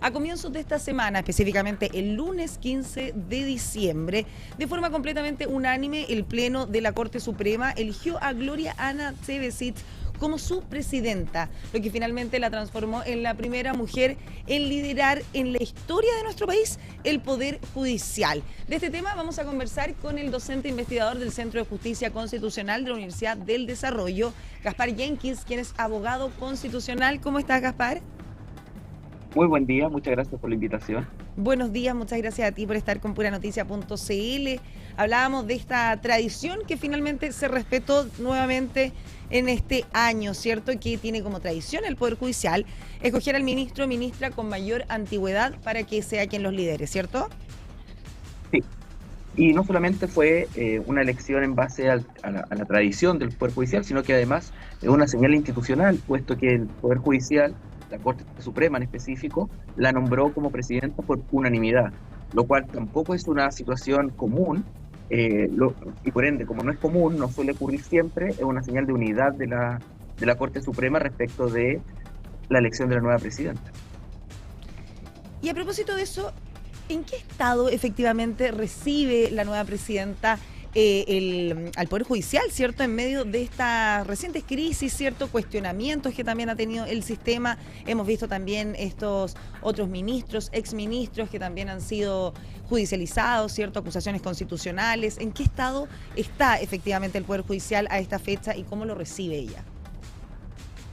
A comienzos de esta semana, específicamente el lunes 15 de diciembre, de forma completamente unánime, el Pleno de la Corte Suprema eligió a Gloria Ana Cebecic como su presidenta, lo que finalmente la transformó en la primera mujer en liderar en la historia de nuestro país el Poder Judicial. De este tema vamos a conversar con el docente investigador del Centro de Justicia Constitucional de la Universidad del Desarrollo, Gaspar Jenkins, quien es abogado constitucional. ¿Cómo estás, Gaspar? Muy buen día, muchas gracias por la invitación. Buenos días, muchas gracias a ti por estar con puranoticia.cl. Hablábamos de esta tradición que finalmente se respetó nuevamente en este año, ¿cierto? Que tiene como tradición el Poder Judicial escoger al ministro o ministra con mayor antigüedad para que sea quien los lidere, ¿cierto? Sí, y no solamente fue una elección en base a la tradición del Poder Judicial, sino que además es una señal institucional, puesto que el Poder Judicial, la Corte Suprema en específico, la nombró como presidenta por unanimidad, lo cual tampoco es una situación común, y por ende, como no es común, no suele ocurrir siempre, es una señal de unidad de la Corte Suprema respecto de la elección de la nueva presidenta. Y a propósito de eso, ¿en qué estado efectivamente recibe la nueva presidenta al Poder Judicial, ¿cierto? En medio de estas recientes crisis, ¿cierto? Cuestionamientos que también ha tenido el sistema. Hemos visto también estos otros ministros, exministros que también han sido judicializados, ¿cierto? Acusaciones constitucionales. ¿En qué estado está efectivamente el Poder Judicial a esta fecha y cómo lo recibe ella?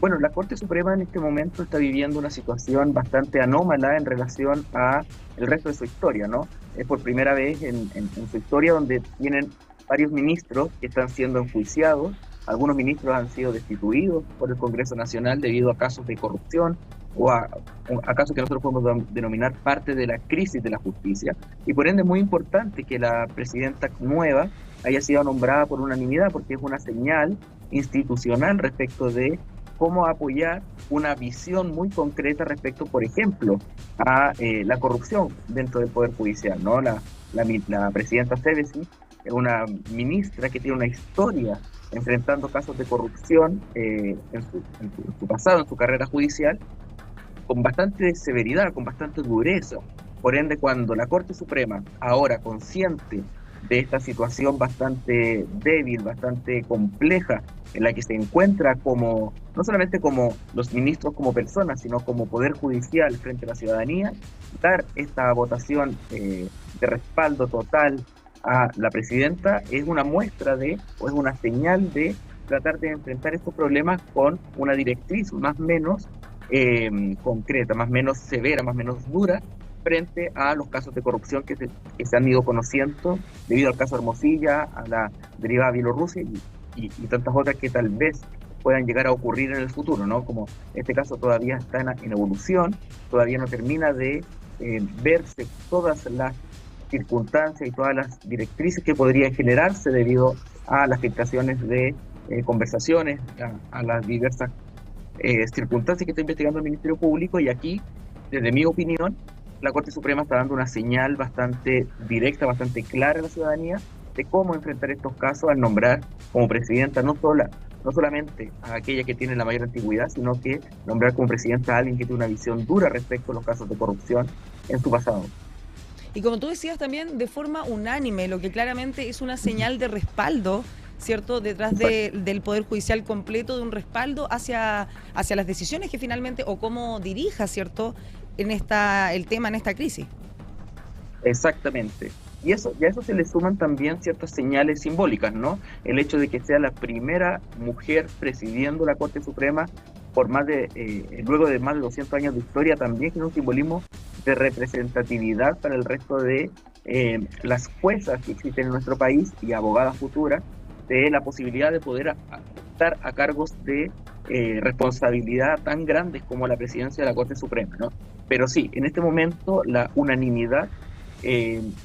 Bueno, la Corte Suprema en este momento está viviendo una situación bastante anómala en relación a el resto de su historia, ¿no? Es por primera vez en su historia donde tienen varios ministros que están siendo enjuiciados. Algunos ministros han sido destituidos por el Congreso Nacional debido a casos de corrupción o a casos que nosotros podemos denominar parte de la crisis de la justicia. Y por ende es muy importante que la presidenta nueva haya sido nombrada por unanimidad, porque es una señal institucional respecto de cómo apoyar una visión muy concreta respecto, por ejemplo, a la corrupción dentro del Poder Judicial, ¿no? La presidenta Cebecic es una ministra que tiene una historia enfrentando casos de corrupción en su pasado, en su carrera judicial, con bastante severidad, con bastante dureza. Por ende, cuando la Corte Suprema, ahora consciente de esta situación bastante débil, bastante compleja, en la que se encuentra como, no solamente como los ministros como personas, sino como poder judicial frente a la ciudadanía, dar esta votación de respaldo total a la presidenta es una muestra o es una señal de tratar de enfrentar estos problemas con una directriz más o menos concreta, más o menos severa, más o menos dura, frente a los casos de corrupción que se han ido conociendo debido al caso Hermosilla, a la derivada Bielorrusia y tantas otras que tal vez puedan llegar a ocurrir en el futuro, ¿no? Como este caso todavía está en evolución, todavía no termina de verse todas las circunstancias y todas las directrices que podrían generarse debido a las filtraciones de conversaciones, a las diversas circunstancias que está investigando el Ministerio Público. Y aquí, desde mi opinión, la Corte Suprema está dando una señal bastante directa, bastante clara a la ciudadanía de cómo enfrentar estos casos al nombrar como presidenta no solamente a aquella que tiene la mayor antigüedad, sino que nombrar como presidenta a alguien que tiene una visión dura respecto a los casos de corrupción en su pasado. Y como tú decías también, de forma unánime, lo que claramente es una señal de respaldo, ¿cierto? Detrás del Poder Judicial completo, de un respaldo hacia las decisiones que finalmente, o cómo dirija, ¿cierto?, el tema en esta crisis. Exactamente. Y a eso se le suman también ciertas señales simbólicas, ¿no? El hecho de que sea la primera mujer presidiendo la Corte Suprema luego de más de 200 años de historia, también tiene un simbolismo de representatividad para el resto de las juezas que existen en nuestro país y abogadas futuras, de la posibilidad de poder estar a cargos de responsabilidad tan grandes como la presidencia de la Corte Suprema, ¿no? Pero sí, en este momento la unanimidad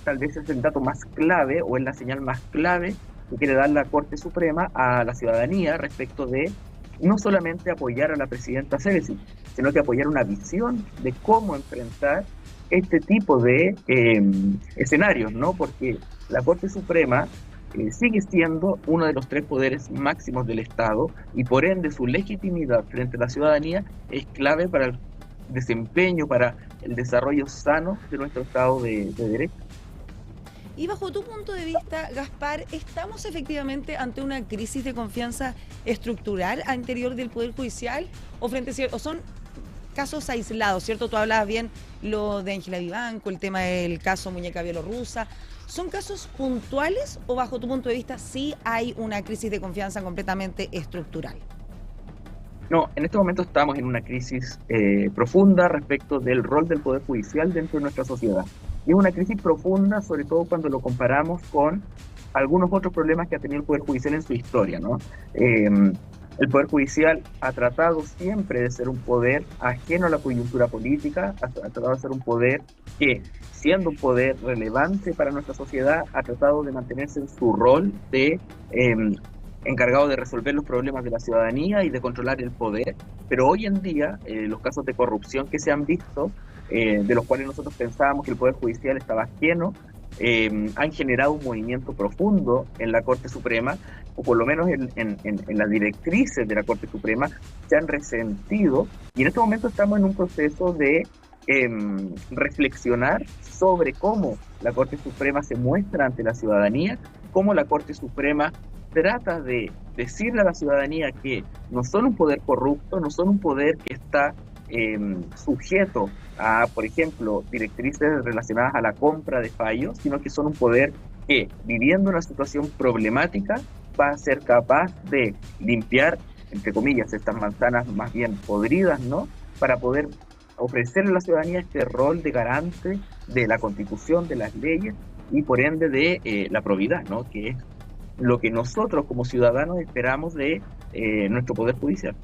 tal vez es el dato más clave o es la señal más clave que quiere dar la Corte Suprema a la ciudadanía respecto de no solamente apoyar a la presidenta Cebecic, sino que apoyar una visión de cómo enfrentar este tipo de escenarios, ¿no? Porque la Corte Suprema sigue siendo uno de los tres poderes máximos del Estado y por ende su legitimidad frente a la ciudadanía es clave para desempeño, para el desarrollo sano de nuestro Estado de Derecho. Y bajo tu punto de vista, Gaspar, ¿estamos efectivamente ante una crisis de confianza estructural al interior del Poder Judicial o son casos aislados, ¿cierto? Tú hablabas bien lo de Ángela Vivanco, el tema del caso Muñeca Bielorrusa. ¿Son casos puntuales o bajo tu punto de vista sí hay una crisis de confianza completamente estructural? No, en este momento estamos en una crisis profunda respecto del rol del Poder Judicial dentro de nuestra sociedad. Y es una crisis profunda, sobre todo cuando lo comparamos con algunos otros problemas que ha tenido el Poder Judicial en su historia, ¿no? El Poder Judicial ha tratado siempre de ser un poder ajeno a la coyuntura política, ha tratado de ser un poder que, siendo un poder relevante para nuestra sociedad, ha tratado de mantenerse en su rol de encargado de resolver los problemas de la ciudadanía y de controlar el poder, pero hoy en día los casos de corrupción que se han visto, de los cuales nosotros pensábamos que el Poder Judicial estaba ajeno, han generado un movimiento profundo en la Corte Suprema, o por lo menos en las directrices de la Corte Suprema, se han resentido, y en este momento estamos en un proceso de reflexionar sobre cómo la Corte Suprema se muestra ante la ciudadanía, cómo la Corte Suprema trata de decirle a la ciudadanía que no son un poder corrupto, no son un poder que está sujeto a, por ejemplo, directrices relacionadas a la compra de fallos, sino que son un poder que, viviendo una situación problemática, va a ser capaz de limpiar, entre comillas, estas manzanas más bien podridas, ¿no? Para poder ofrecerle a la ciudadanía este rol de garante de la Constitución, de las leyes y por ende de la probidad, ¿no? Que es lo que nosotros como ciudadanos esperamos de nuestro Poder Judicial.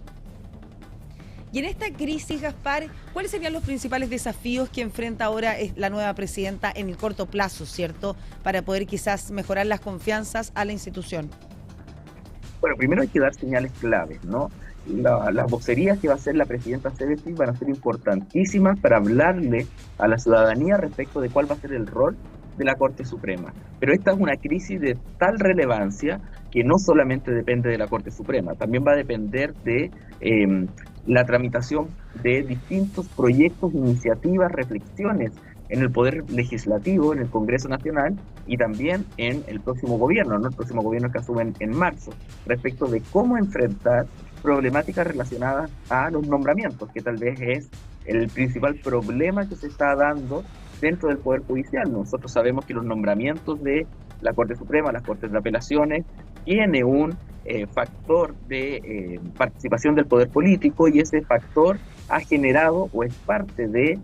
Y en esta crisis, Gaspar, ¿cuáles serían los principales desafíos que enfrenta ahora la nueva presidenta en el corto plazo, ¿cierto? Para poder quizás mejorar las confianzas a la institución. Bueno, primero hay que dar señales claves, ¿no? Las vocerías que va a hacer la presidenta Seve van a ser importantísimas para hablarle a la ciudadanía respecto de cuál va a ser el rol de la Corte Suprema. Pero esta es una crisis de tal relevancia que no solamente depende de la Corte Suprema, también va a depender de la tramitación de distintos proyectos, iniciativas, reflexiones en el Poder Legislativo, en el Congreso Nacional y también en el próximo gobierno, ¿no? El próximo gobierno que asume en marzo, respecto de cómo enfrentar problemáticas relacionadas a los nombramientos, que tal vez es el principal problema que se está dando dentro del Poder Judicial. Nosotros sabemos que los nombramientos de la Corte Suprema, las Cortes de Apelaciones, tiene un factor de participación del poder político, y ese factor ha generado o es parte de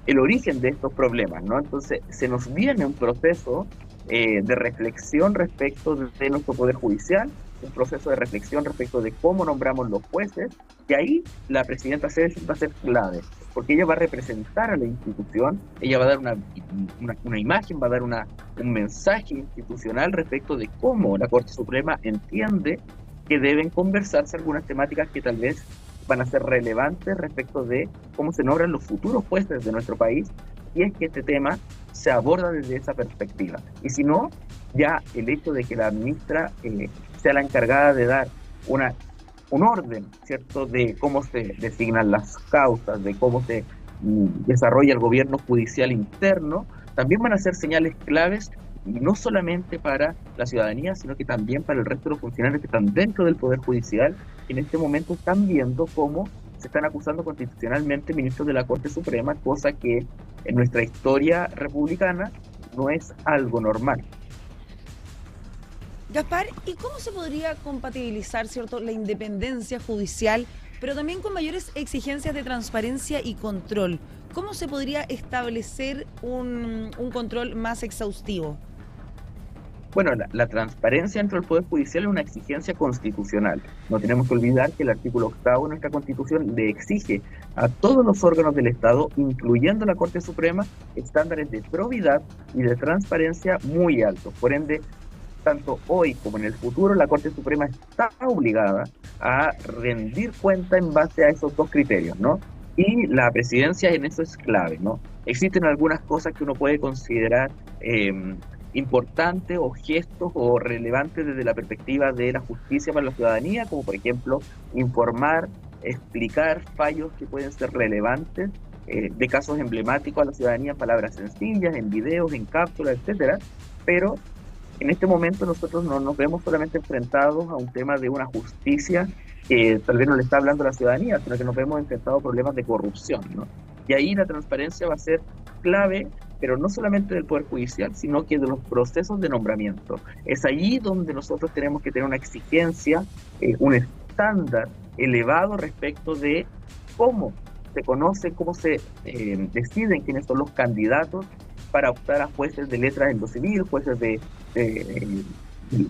el origen de estos problemas, ¿no? Entonces se nos viene un proceso de reflexión respecto de nuestro Poder Judicial, un proceso de reflexión respecto de cómo nombramos los jueces, y ahí la presidenta Seve va a ser clave, porque ella va a representar a la institución, ella va a dar una imagen, va a dar un mensaje institucional respecto de cómo la Corte Suprema entiende que deben conversarse algunas temáticas que tal vez van a ser relevantes respecto de cómo se nombran los futuros jueces de nuestro país, y es que este tema se aborda desde esa perspectiva. Y si no, ya el hecho de que la ministra sea la encargada de dar un orden, ¿cierto?, de cómo se designan las causas, de cómo se desarrolla el gobierno judicial interno, también van a ser señales claves, y no solamente para la ciudadanía, sino que también para el resto de los funcionarios que están dentro del Poder Judicial, que en este momento están viendo cómo se están acusando constitucionalmente ministros de la Corte Suprema, cosa que en nuestra historia republicana no es algo normal. Gaspar, ¿y cómo se podría compatibilizar, cierto, la independencia judicial, pero también con mayores exigencias de transparencia y control? ¿Cómo se podría establecer un control más exhaustivo? Bueno, la transparencia dentro del Poder Judicial es una exigencia constitucional. No tenemos que olvidar que el artículo 8 de nuestra Constitución le exige a todos los órganos del Estado, incluyendo la Corte Suprema, estándares de probidad y de transparencia muy altos. Por ende, tanto hoy como en el futuro, la Corte Suprema está obligada a rendir cuenta en base a esos dos criterios, ¿no? Y la presidencia en eso es clave, ¿no? Existen algunas cosas que uno puede considerar importantes o gestos o relevantes desde la perspectiva de la justicia para la ciudadanía, como por ejemplo informar explicar fallos que pueden ser relevantes, de casos emblemáticos a la ciudadanía en palabras sencillas, en videos, en cápsulas, etcétera, pero en este momento nosotros no nos vemos solamente enfrentados a un tema de una justicia que tal vez no le está hablando a la ciudadanía, sino que nos vemos enfrentados a problemas de corrupción, ¿no? Y ahí la transparencia va a ser clave, pero no solamente del Poder Judicial, sino que de los procesos de nombramiento. Es allí donde nosotros tenemos que tener una exigencia, un estándar elevado respecto de cómo se conoce, cómo se deciden quiénes son los candidatos para optar a jueces de letras en lo civil, jueces de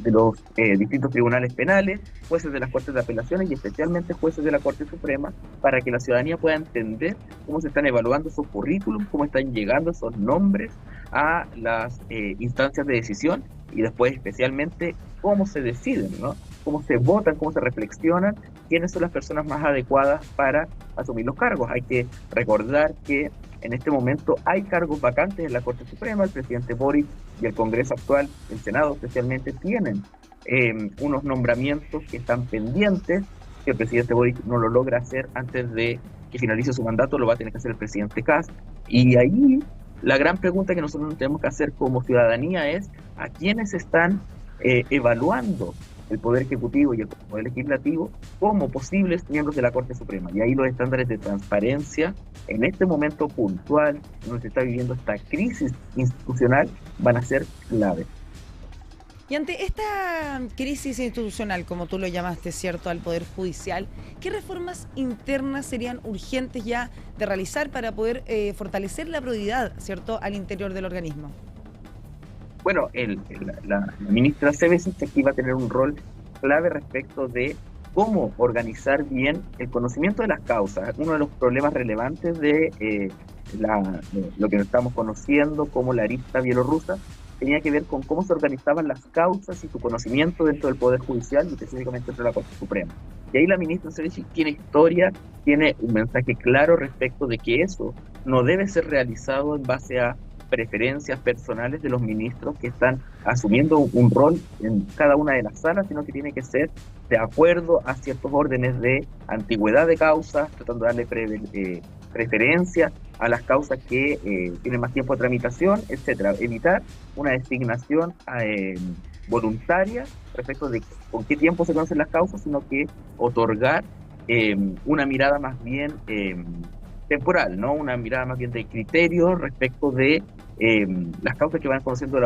los distintos tribunales penales, jueces de las Cortes de Apelaciones y especialmente jueces de la Corte Suprema, para que la ciudadanía pueda entender cómo se están evaluando esos currículums, cómo están llegando esos nombres a las instancias de decisión y después especialmente cómo se deciden, ¿no? Cómo se votan, cómo se reflexionan, quiénes son las personas más adecuadas para asumir los cargos. Hay que recordar que en este momento hay cargos vacantes en la Corte Suprema. El presidente Boric y el Congreso actual, el Senado especialmente, tienen unos nombramientos que están pendientes, que el presidente Boric no lo logra hacer antes de que finalice su mandato, lo va a tener que hacer el presidente Kast. Y ahí la gran pregunta que nosotros nos tenemos que hacer como ciudadanía es a quiénes están evaluando el Poder Ejecutivo y el Poder Legislativo como posibles miembros de la Corte Suprema. Y ahí los estándares de transparencia, en este momento puntual, donde se está viviendo esta crisis institucional, van a ser clave. Y ante esta crisis institucional, como tú lo llamaste, ¿cierto?, al Poder Judicial, ¿qué reformas internas serían urgentes ya de realizar para poder fortalecer la probidad, ¿cierto?, al interior del organismo? Bueno, la ministra Cebesic aquí va a tener un rol clave respecto de cómo organizar bien el conocimiento de las causas. Uno de los problemas relevantes de lo que estamos conociendo como la arista bielorrusa tenía que ver con cómo se organizaban las causas y su conocimiento dentro del Poder Judicial y específicamente dentro de la Corte Suprema. Y ahí la ministra Cebesic tiene historia, tiene un mensaje claro respecto de que eso no debe ser realizado en base a preferencias personales de los ministros que están asumiendo un rol en cada una de las salas, sino que tiene que ser de acuerdo a ciertos órdenes de antigüedad de causas, tratando de darle preferencia a las causas que tienen más tiempo de tramitación, etcétera. Evitar una designación voluntaria respecto de con qué tiempo se conocen las causas, sino que otorgar una mirada más bien temporal, ¿no? Una mirada más bien de criterio respecto de las causas que van conociendo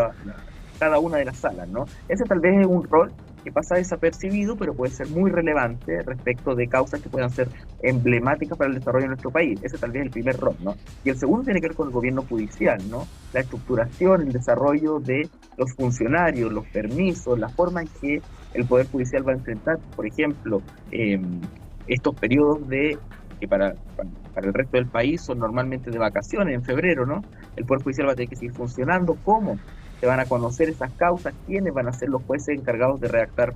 cada una de las salas, ¿no? Ese tal vez es un rol que pasa desapercibido, pero puede ser muy relevante respecto de causas que puedan ser emblemáticas para el desarrollo de nuestro país. Ese tal vez es el primer rol, ¿no? Y el segundo tiene que ver con el gobierno judicial, ¿no? La estructuración, el desarrollo de los funcionarios, los permisos, la forma en que el Poder Judicial va a enfrentar, por ejemplo, estos periodos que para el resto del país son normalmente de vacaciones en febrero, ¿no? El Poder Judicial va a tener que seguir funcionando. ¿Cómo se van a conocer esas causas? ¿Quiénes van a ser los jueces encargados de redactar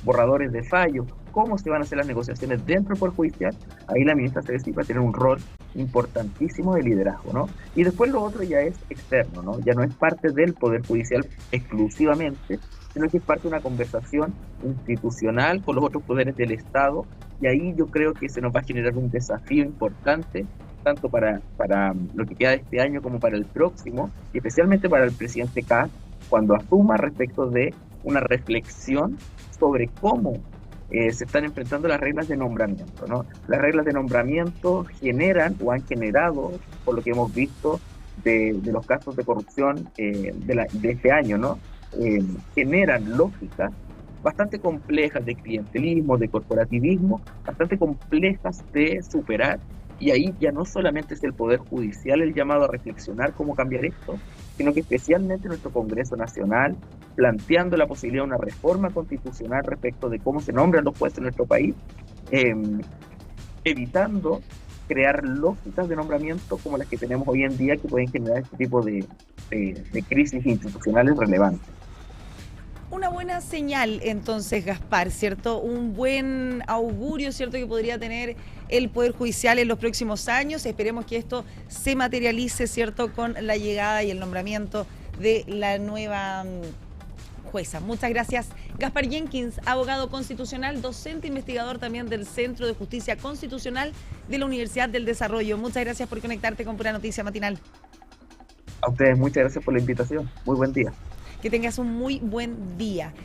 borradores de fallos? ¿Cómo se van a hacer las negociaciones dentro del Poder Judicial? Ahí la ministra Cebesic va a tener un rol importantísimo de liderazgo, ¿no? Y después lo otro ya es externo, ¿no? Ya no es parte del Poder Judicial exclusivamente, sino que es parte de una conversación institucional con los otros poderes del Estado. Y ahí yo creo que se nos va a generar un desafío importante, tanto para lo que queda de este año como para el próximo, y especialmente para el presidente Kast, cuando asuma respecto de una reflexión sobre cómo se están enfrentando las reglas de nombramiento, ¿no? Las reglas de nombramiento generan o han generado, por lo que hemos visto de los casos de corrupción de este año, ¿no? Generan lógicas bastante complejas de clientelismo, de corporativismo, bastante complejas de superar, y ahí ya no solamente es el Poder Judicial el llamado a reflexionar cómo cambiar esto, sino que especialmente nuestro Congreso Nacional, planteando la posibilidad de una reforma constitucional respecto de cómo se nombran los jueces en nuestro país, evitando crear lógicas de nombramiento como las que tenemos hoy en día, que pueden generar este tipo de crisis institucionales relevantes. Una buena señal, entonces, Gaspar, ¿cierto? Un buen augurio, ¿cierto?, que podría tener el Poder Judicial en los próximos años. Esperemos que esto se materialice, ¿cierto?, con la llegada y el nombramiento de la nueva jueza. Muchas gracias. Gaspar Jenkins, abogado constitucional, docente investigador también del Centro de Justicia Constitucional de la Universidad del Desarrollo. Muchas gracias por conectarte con Pura Noticia Matinal. A ustedes muchas gracias por la invitación. Muy buen día. Que tengas un muy buen día.